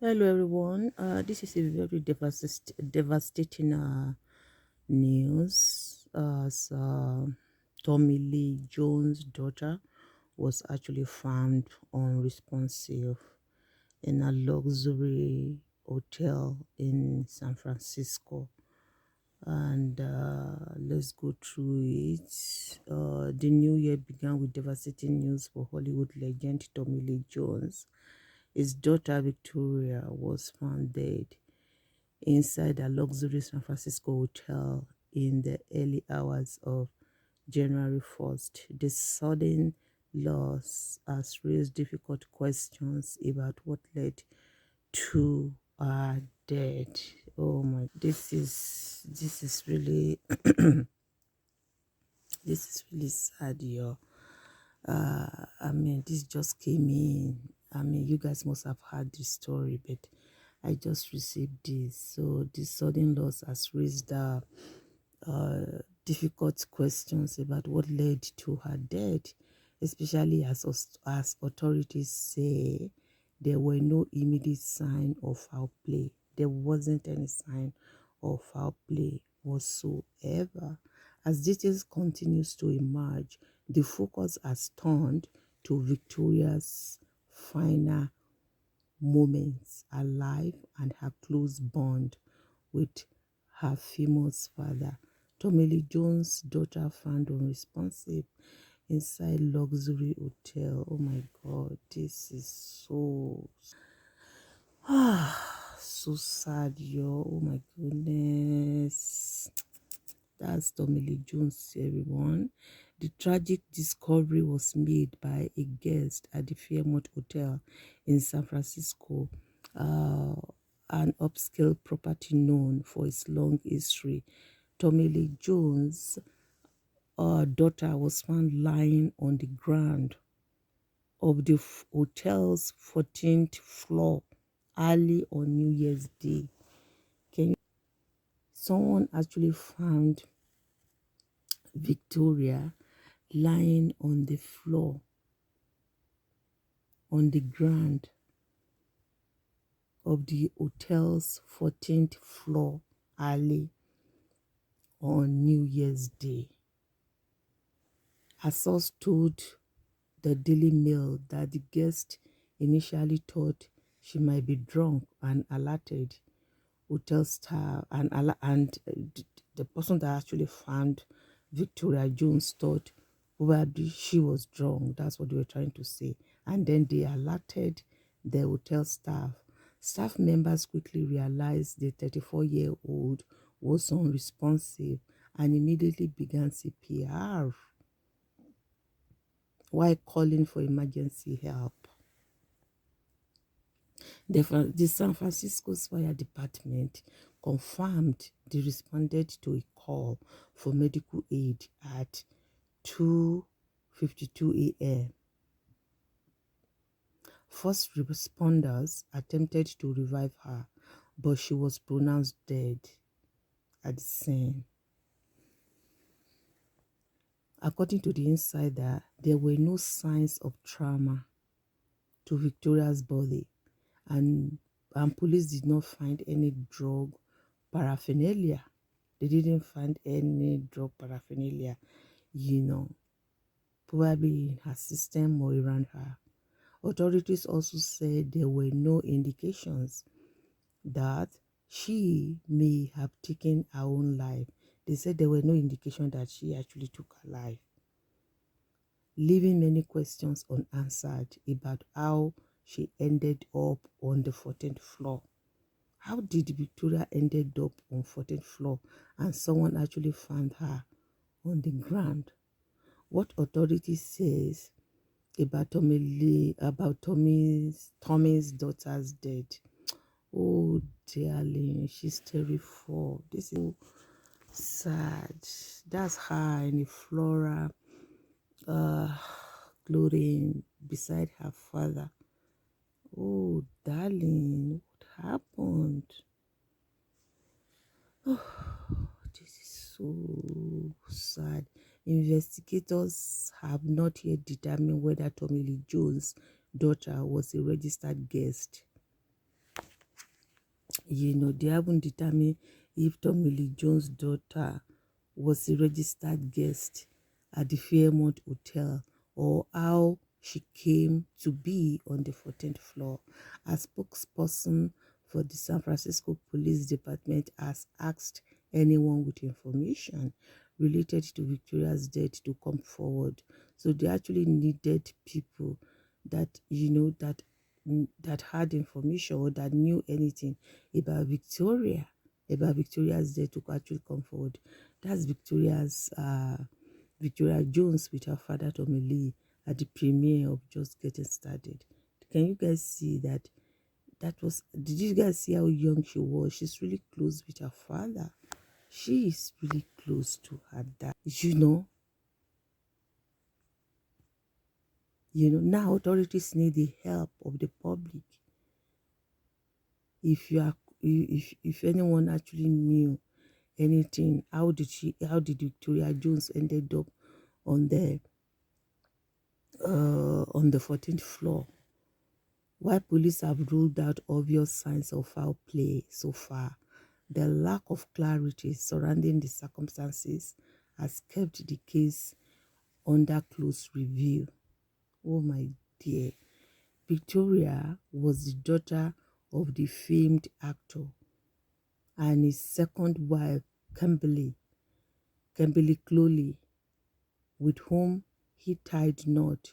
Hello, everyone. This is a very devastating news. Tommy Lee Jones' daughter was actually found unresponsive in a luxury hotel in San Francisco. And let's go through it. The new year began with devastating news for Hollywood legend Tommy Lee Jones. His daughter Victoria was found dead inside a luxury San Francisco hotel in the early hours of January 1st. The sudden loss has raised difficult questions about what led to her death. Oh my, this is really this is really sad, yo. I mean, this just came in. I mean, you guys must have heard the story, but I just received this. So this sudden loss has raised difficult questions about what led to her death, especially as authorities say there were no immediate sign of foul play. There wasn't any sign of foul play whatsoever. As details continues to emerge, the focus has turned to Victoria's final moments alive and her close bond with her famous father. Tommy Lee Jones' daughter found unresponsive inside luxury hotel. Oh my God, this is so sad, yo. Oh my goodness. That's Tommy Lee Jones, everyone. The tragic discovery was made by a guest at the Fairmont Hotel in San Francisco, uh, an upscale property known for its long history. Tommy Lee Jones' daughter was found lying on the ground of the hotel's 14th floor early on New Year's Day. Someone actually found Victoria lying on the floor, on the ground of the hotel's 14th floor early on New Year's Day. A source told the Daily Mail that the guest initially thought she might be drunk and alerted hotel staff, and the person that actually found Victoria Jones thought probably she was drunk. That's what they were trying to say. And then they alerted the hotel staff. Staff members quickly realized the 34-year-old was unresponsive and immediately began CPR while calling for emergency help. The San Francisco's fire department confirmed they responded to a call for medical aid at 2:52 a.m. First responders attempted to revive her, but she was pronounced dead at the scene. According to the insider, there were no signs of trauma to Victoria's body, and, and police did not find any drug paraphernalia. They didn't find any drug paraphernalia, you know, probably in her system or around her. Authorities also said there were no indications that she may have taken her own life. They said there were no indication that she actually took her life, leaving many questions unanswered about how she ended up on the 14th floor. How did Victoria ended up on 14th floor and someone actually found her on the ground? What authorities says about Tommy's daughter's death? Oh, darling, she's 34. This is so sad. That's her in the flora, uh, clothing beside her father. Oh, darling, what happened? This is so sad. Investigators have not yet determined whether Tommy Lee Jones' daughter was a registered guest They haven't determined if Tommy Lee Jones' daughter was a registered guest at the Fairmont Hotel or how she came to be on the 14th floor. A spokesperson for the San Francisco Police Department has asked anyone with information related to Victoria's death to come forward. So they actually needed people that, that had information or that knew anything about Victoria's death to actually come forward. That's Victoria Jones with her father Tommy Lee at the premiere of Just Getting Started. Can you guys see that? Did you guys see how young she was? She's really close with her father. She is really close to her dad. Now authorities need the help of the public. If anyone actually knew anything, how did Victoria Jones ended up on the 14th floor? While police have ruled out obvious signs of foul play so far, the lack of clarity surrounding the circumstances has kept the case under close review. Oh my dear. Victoria was the daughter of the famed actor and his second wife, Kimberly Clowley, with whom he tied knot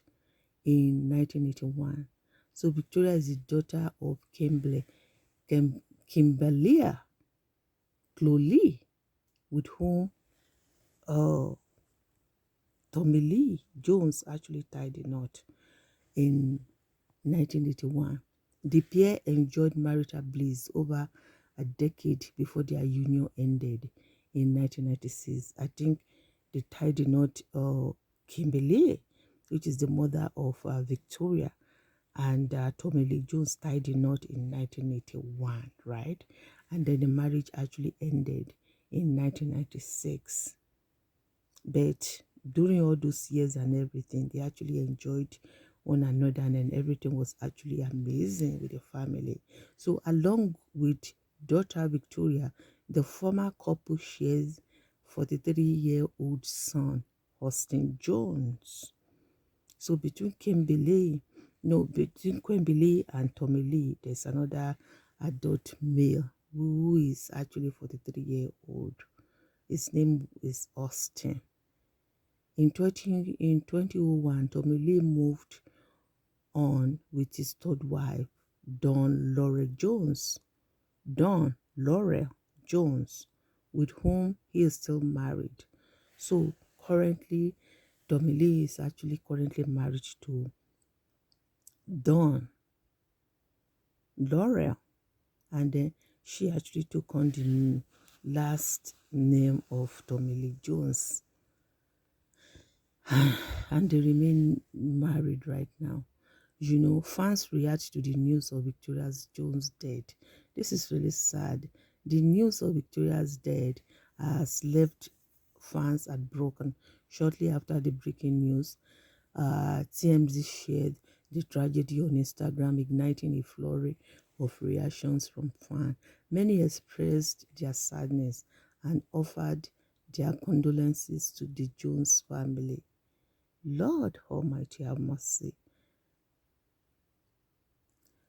in 1981. So Victoria is the daughter of Kimberly Clowley, with whom uh, Tommy Lee Jones actually tied the knot in 1981. The pair enjoyed marital bliss over a decade before their union ended in 1996. I think they tied the knot Kimberly, which is the mother of Victoria, and Tommy Lee Jones tied the knot in 1981, right? And then the marriage actually ended in 1996. But during all those years and everything, they actually enjoyed one another, and then everything was actually amazing with the family. So along with daughter Victoria, the former couple shares 43-year-old son, Austin Jones. So between Kimberly and Tommy Lee, there's another adult male who is actually 43-year-old. His name is Austin. In 2001, Tommy Lee moved on with his third wife, Dawn Laurel Jones, with whom he is still married. So currently, Tommy Lee is actually currently married to Dawn Laurel, and then she actually took on the last name of Tommy Lee Jones, and they remain married right now. Fans react to the news of Victoria Jones' death. This is really sad. The news of Victoria's death has left fans heartbroken. Shortly after the breaking news, TMZ shared the tragedy on Instagram, igniting a flurry of reactions from fans. Many expressed their sadness and offered their condolences to the Jones family. Lord Almighty, have mercy.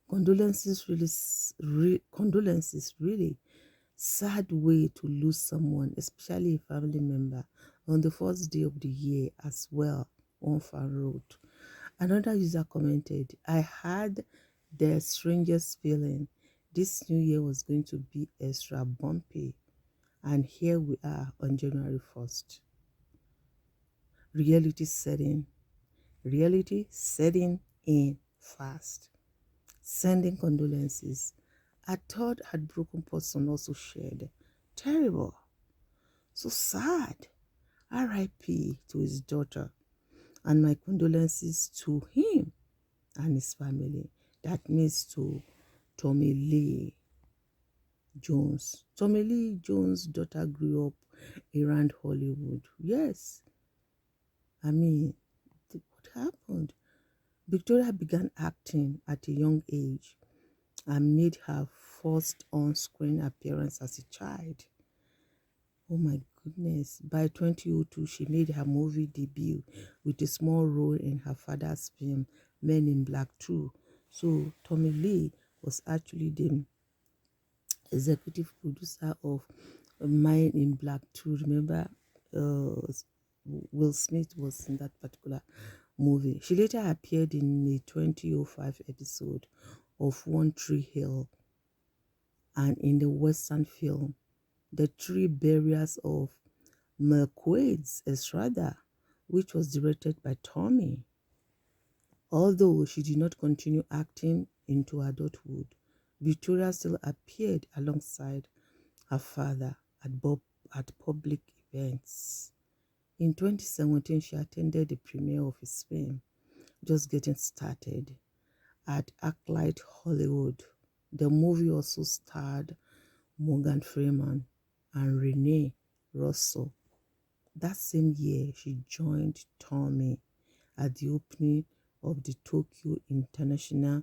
Condolences, really sad way to lose someone, especially a family member, on the first day of the year as well. One fan wrote. Another user commented, I had the strangest feeling this new year was going to be extra bumpy, and here we are on January 1st. Reality setting in fast. Sending condolences. A third heartbroken person also shared. Terrible. So sad. R.I.P. to his daughter. And my condolences to him and his family. That means to Tommy Lee Jones. Tommy Lee Jones' daughter grew up around Hollywood. Yes. I mean, what happened? Victoria began acting at a young age and made her first on-screen appearance as a child. Oh my goodness. By 2002, she made her movie debut with a small role in her father's film, Men in Black 2. So, Tommy Lee was actually the executive producer of Men in Black 2. Remember, uh, Will Smith was in that particular movie. She later appeared in a 2005 episode of One Tree Hill and in the Western film, The Three Barriers of Merquaid's Estrada, which was directed by Tommy. Although she did not continue acting into adulthood, Victoria still appeared alongside her father at public events. In 2017, she attended the premiere of his film, Just Getting Started, at ArcLight Hollywood. The movie also starred Morgan Freeman and Renee Russell. That same year, she joined Tommy at the opening of the Tokyo International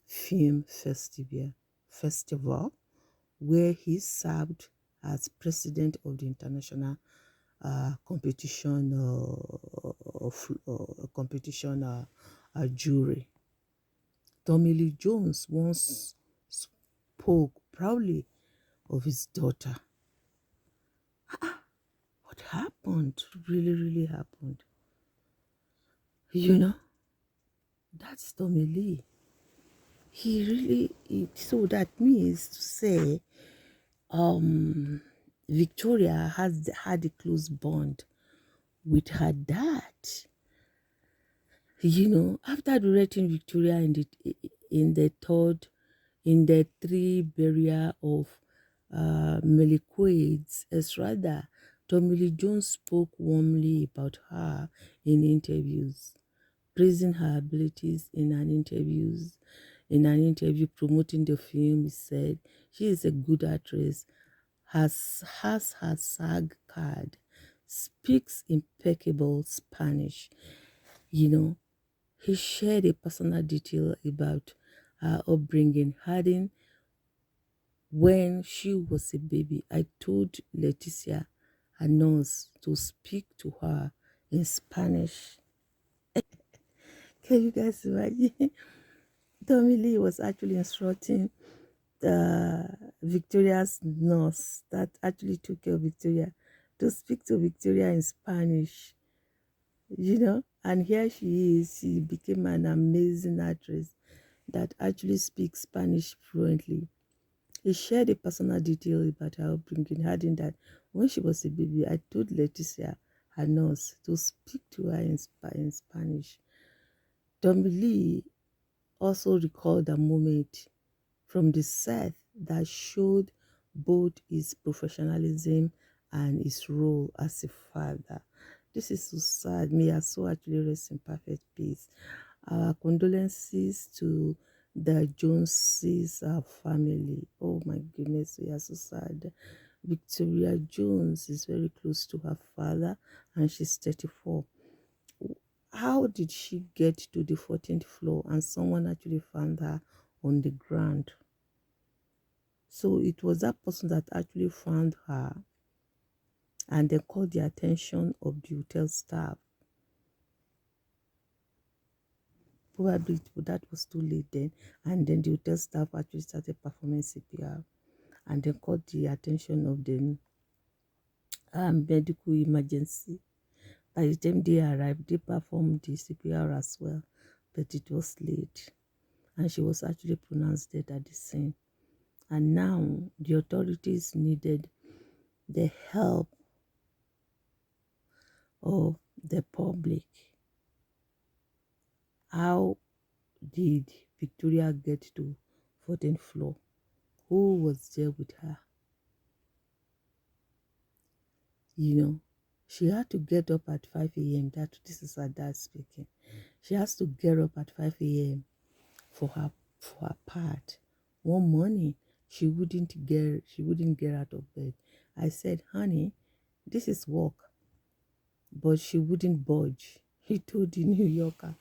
Film Festival, where he served as president of the international competition jury. Tommy Lee Jones once spoke proudly of his daughter. What happened? Really happened. You know, that's Tommy Lee. So that means to say, Victoria has had a close bond with her dad. After directing Victoria in the third in the three barrier of Meliquoids, Estrada, Tommy Lee Jones spoke warmly about her in interviews, praising her abilities in an interview promoting the film. He said she is a good actress, has her SAG card, speaks impeccable Spanish. You know, he shared a personal detail about her upbringing, adding, when she was a baby, I told Leticia, her nurse, to speak to her in Spanish. Can you guys imagine? Tommy Lee was actually instructing Victoria's nurse that actually took care of Victoria to speak to Victoria in Spanish, and here she is. She became an amazing actress that actually speaks Spanish fluently. He shared a personal detail about her upbringing, adding that when she was a baby, I told Leticia, her nurse, to speak to her in Spanish. Tommy Lee also recalled a moment from the set that showed both his professionalism and his role as a father. This is so sad. May her soul actually rest in perfect peace. Our condolences to the Joneses family. Oh my goodness, we are so sad. Victoria Jones is very close to her father and she's 34. How did she get to the 14th floor and someone actually found her on the ground? So it was that person that actually found her and they called the attention of the hotel staff. Probably that was too late then. And then the hotel staff actually started performing CPR and then caught the attention of the medical emergency. By the time they arrived, they performed the CPR as well, but it was late. And she was actually pronounced dead at the scene. And now the authorities needed the help of the public. How did Victoria get to 14th floor? Who was there with her? She had to get up at 5 a.m. This is her dad speaking. She has to get up at 5 a.m. for her part. One morning, she wouldn't get out of bed. I said, honey, this is work. But she wouldn't budge. He told the New Yorker,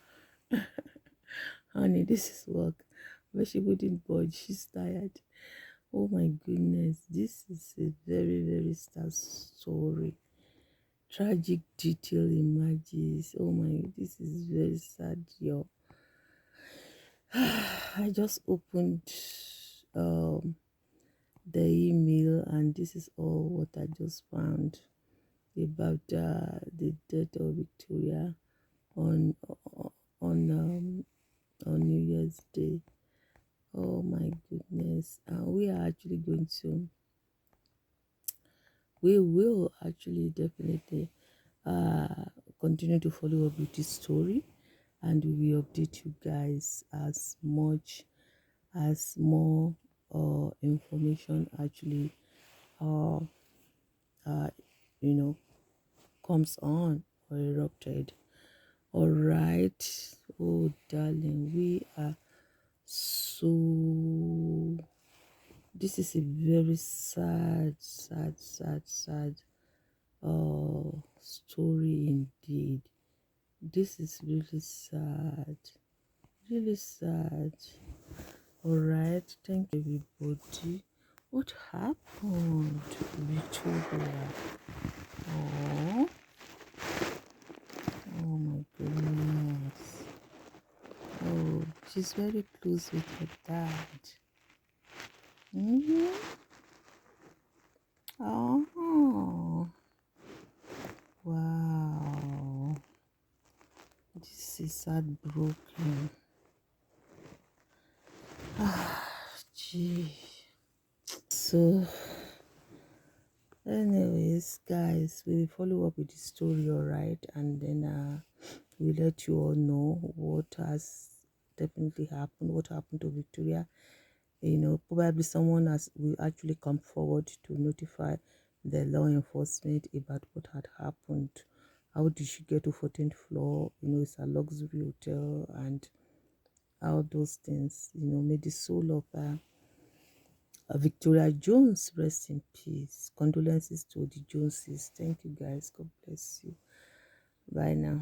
honey, this is work. but she wouldn't budge. She's tired. Oh my goodness, this is a very, very sad story. Tragic detail emerges. Oh my, this is very sad, yo. I just opened um the email, and this is all what I just found about the death of Victoria on on um, on New Year's Day. Oh my goodness! We will actually definitely uh, continue to follow up with this story, and we will update you guys as much as more information actually uh, uh, you know comes on or erupted. All right. Oh, darling, we are so. This is a very sad, sad, sad, sad story indeed. This is really sad. Really sad. All right. Thank you, everybody. What happened to Victoria? Oh, oh my goodness. Oh, she's very close with her dad. Mm-hmm. Oh, wow. This is heartbroken. Gee. So, anyways, guys, we will follow up with the story, alright? And then we'll let you all know what has definitely happened, what happened to Victoria. Probably someone will actually come forward to notify the law enforcement about what had happened. How did she get to 14th floor? It's a luxury hotel, and all those things. May the soul of Victoria Jones rest in peace. Condolences to the Joneses. Thank you, guys. God bless you. Bye now.